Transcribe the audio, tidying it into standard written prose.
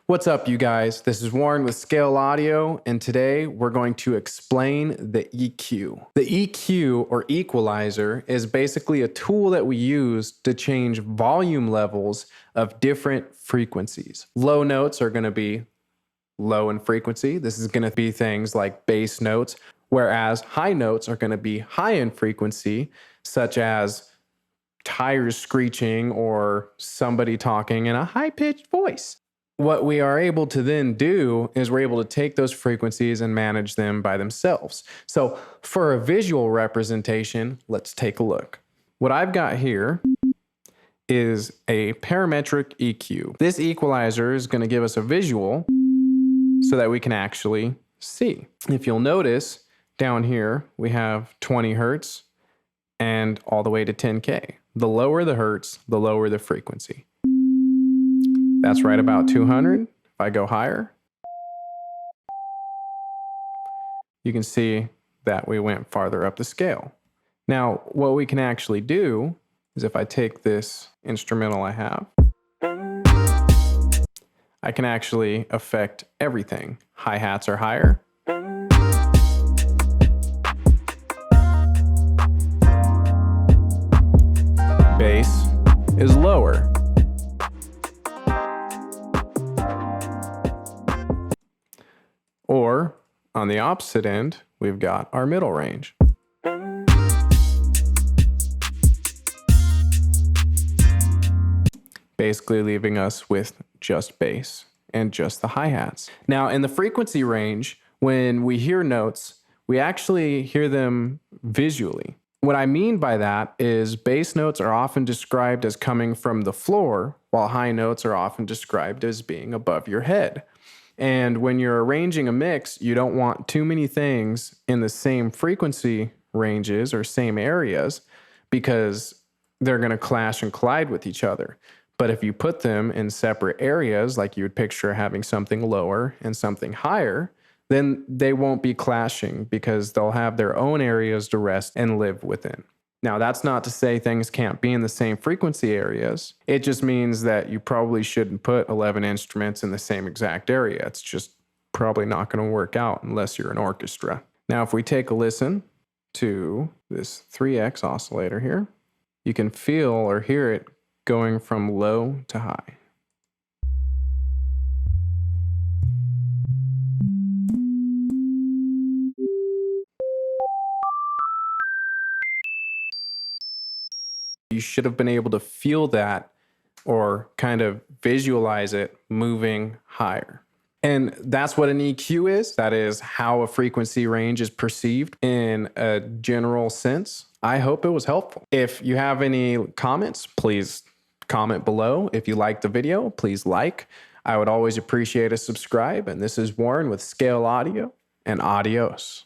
What's up, you guys? This is Warren with Scale Audio, and today we're going to explain the EQ. The EQ, or equalizer, is basically a tool that we use to change volume levels of different frequencies. Low notes are going to be low in frequency. This is going to be things like bass notes, whereas high notes are going to be high in frequency, such as tires screeching or somebody talking in a high-pitched voice. What we are able to then do is we're able to take those frequencies and manage them by themselves. So for a visual representation, let's take a look. What I've got here is a parametric EQ. This equalizer is going to give us a visual so that we can actually see. If you'll notice, down here we have 20 hertz and all the way to 10K. The lower the hertz, the lower the frequency. That's right about 200. If I go higher, you can see that we went farther up the scale. Now, what we can actually do is if I take this instrumental I have, I can actually affect everything. Hi-hats are higher. Bass is lower. Or, on the opposite end, we've got our middle range. Basically leaving us with just bass and just the hi-hats. Now, in the frequency range, when we hear notes, we actually hear them visually. What I mean by that is bass notes are often described as coming from the floor, while high notes are often described as being above your head. And when you're arranging a mix, you don't want too many things in the same frequency ranges or same areas because they're going to clash and collide with each other. But if you put them in separate areas, like you would picture having something lower and something higher, then they won't be clashing because they'll have their own areas to rest and live within. Now, that's not to say things can't be in the same frequency areas. It just means that you probably shouldn't put 11 instruments in the same exact area. It's just probably not going to work out unless you're an orchestra. Now, if we take a listen to this 3X oscillator here, you can feel or hear it going from low to high. You should have been able to feel that or kind of visualize it moving higher. And that's what an EQ is. That is how a frequency range is perceived in a general sense. I hope it was helpful. If you have any comments, please comment below. If you liked the video, please like. I would always appreciate a subscribe. And this is Warren with Scale Audio, and adios.